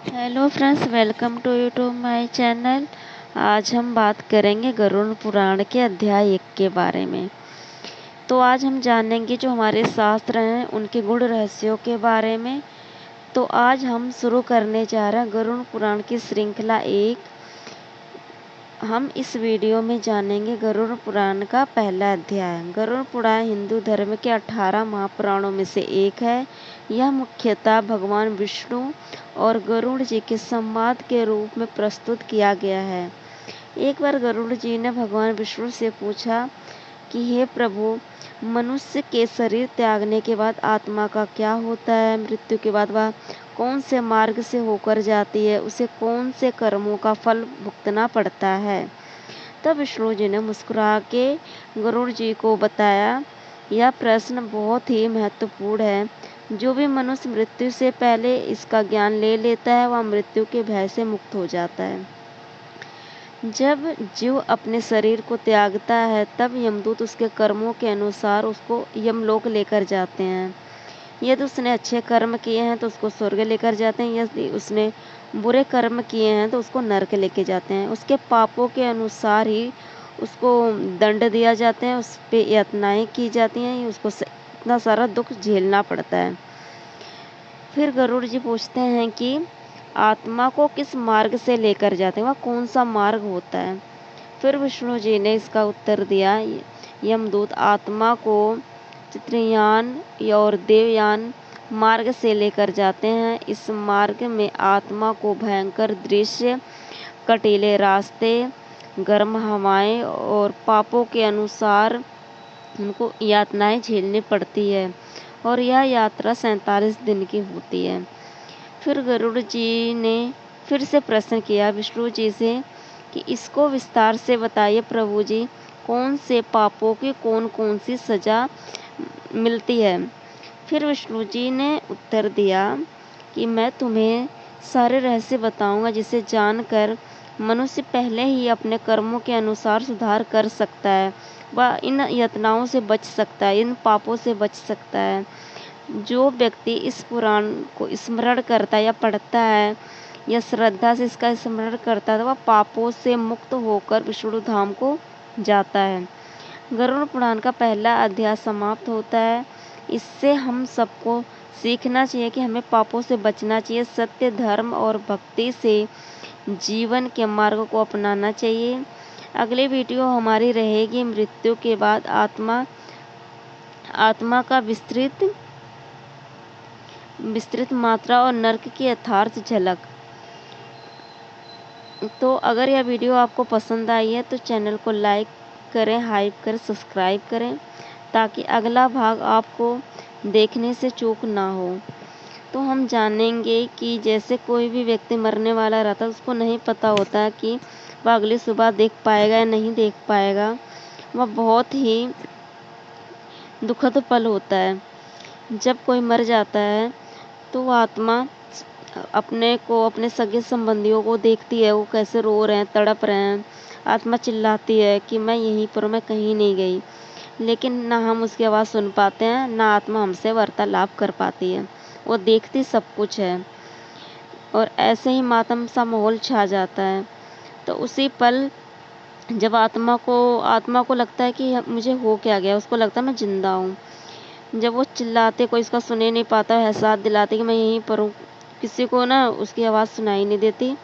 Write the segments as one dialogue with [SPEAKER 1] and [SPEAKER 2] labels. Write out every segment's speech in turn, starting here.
[SPEAKER 1] Hello friends, welcome to YouTube my channel. आज हम बात करेंगे गरुड़ पुराण के अध्याय 1 के बारे में। तो आज हम जानेंगे जो हमारे शास्त्र हैं उनके गूढ़ रहस्यों के बारे में। तो आज हम शुरू करने जा रहे हैं गरुड़ पुराण की श्रृंखला 1। हम इस वीडियो में जानेंगे गरुड़ पुराण का पहला अध्याय। गरुड़ पुराण हिंदू धर्म के 18 महापुराणों में से एक है। यह मुख्यतः भगवान विष्णु और गरुड़ जी के संवाद के रूप में प्रस्तुत किया गया है। एक बार गरुड़ जी ने भगवान विष्णु से पूछा कि हे प्रभु, मनुष्य के शरीर त्यागने के बाद आत्मा का क्या होता है? मृत्यु के बाद वह कौन से मार्ग से होकर जाती है? उसे कौन से कर्मों का फल भुगतना पड़ता है? तब विष्णु जी ने मुस्कुरा के गरुड़ जी को बताया, यह प्रश्न बहुत ही महत्वपूर्ण है। जो भी मनुष्य मृत्यु से पहले इसका ज्ञान ले लेता है वह मृत्यु के भय से मुक्त हो जाता है। जब जीव अपने शरीर को त्यागता है तब यमदूत उसके कर्मों के अनुसार उसको यमलोक लेकर जाते हैं। यदि उसने अच्छे कर्म किए हैं तो उसको स्वर्ग लेकर जाते हैं, यदि उसने बुरे कर्म किए हैं तो उसको नरक लेके जाते हैं। उसके पापों के अनुसार ही उसको दंड दिया जाता है, उस पर यातनाएं की जाती हैं, उसको इतना सारा दुख झेलना पड़ता है। फिर गरुड़ जी पूछते हैं कि आत्मा को किस मार्ग से लेकर जाते हैं, वह कौन सा मार्ग होता है? फिर विष्णु जी ने इसका उत्तर दिया, यमदूत आत्मा को चित्रयान और देवयान मार्ग से लेकर जाते हैं। इस मार्ग में आत्मा को भयंकर दृश्य, कटीले रास्ते, गर्म हवाएं और पापों के अनुसार उनको यातनाएं झेलनी पड़ती है और यह यात्रा 47 दिन की होती है। फिर गरुड़ जी ने फिर से प्रश्न किया विष्णु जी से कि इसको विस्तार से बताइए प्रभु जी, कौन से पापों की कौन कौन सी सजा मिलती है? फिर विष्णु जी ने उत्तर दिया कि मैं तुम्हें सारे रहस्य बताऊंगा जिसे जानकर मनुष्य पहले ही अपने कर्मों के अनुसार सुधार कर सकता है, वह इन यातनाओं से बच सकता है, इन पापों से बच सकता है। जो व्यक्ति इस पुराण को स्मरण करता है या पढ़ता है या श्रद्धा से इसका स्मरण करता है तो वह पापों से मुक्त होकर विष्णु धाम को जाता है। गरुड़ पुराण का पहला अध्याय समाप्त होता है। इससे हम सबको सीखना चाहिए कि हमें पापों से बचना चाहिए, सत्य, धर्म और भक्ति से जीवन के मार्ग को अपनाना चाहिए। अगली वीडियो हमारी रहेगी मृत्यु के बाद आत्मा का विस्तृत मात्रा और नर्क की यथार्थ झलक। तो अगर यह वीडियो आपको पसंद आई है तो चैनल को लाइक करें, हाइप करें, सब्सक्राइब करें ताकि अगला भाग आपको देखने से चूक ना हो। तो हम जानेंगे कि जैसे कोई भी व्यक्ति मरने वाला रहता है उसको नहीं पता होता कि वह अगली सुबह देख पाएगा या नहीं देख पाएगा। वह बहुत ही दुखद पल होता है। जब कोई मर जाता है तो वह आत्मा अपने सगे संबंधियों को देखती है, वो कैसे रो रहे हैं, तड़प रहे हैं। आत्मा चिल्लाती है कि मैं यहीं पर हूँ, मैं कहीं नहीं गई। लेकिन ना हम उसकी आवाज़ सुन पाते हैं, ना आत्मा हमसे वार्तालाप कर पाती है। वो देखती सब कुछ है और ऐसे ही मातम सा माहौल छा जाता है। तो उसी पल जब आत्मा को लगता है कि मुझे हो क्या गया, उसको लगता है मैं जिंदा हूँ। जब वो चिल्लाते, कोई इसका सुने नहीं पाता, एहसास दिलाते कि मैं यहीं पर हूँ, किसी को ना उसकी आवाज़ सुनाई नहीं देती,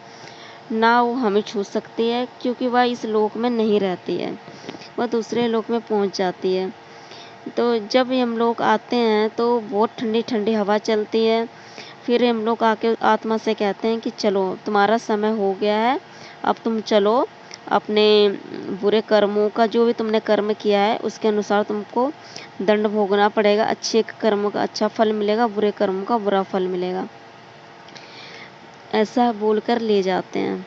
[SPEAKER 1] ना वो हमें छू सकती है क्योंकि वह इस लोक में नहीं रहती है, वह दूसरे लोक में पहुँच जाती है। तो जब हम लोग आते हैं तो बहुत ठंडी ठंडी हवा चलती है। फिर हम लोग आके आत्मा से कहते हैं कि चलो तुम्हारा समय हो गया है, अब तुम चलो, अपने बुरे कर्मों का जो भी तुमने कर्म किया है उसके अनुसार तुमको दंड भोगना पड़ेगा। अच्छे कर्मों का अच्छा फल मिलेगा, बुरे कर्मों का बुरा फल मिलेगा, ऐसा बोलकर ले जाते हैं।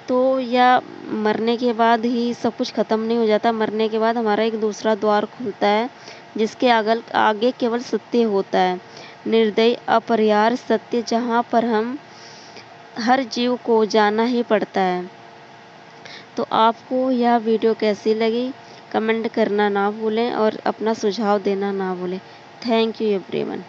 [SPEAKER 1] तो या मरने के बाद ही सब कुछ ख़त्म नहीं हो जाता। मरने के बाद हमारा एक दूसरा द्वार खुलता है जिसके आगे केवल सत्य होता है, निर्दयी अपरिहार्य सत्य, जहाँ पर हम हर जीव को जाना ही पड़ता है। तो आपको यह वीडियो कैसी लगी कमेंट करना ना भूलें और अपना सुझाव देना ना भूलें। Thank you everyone.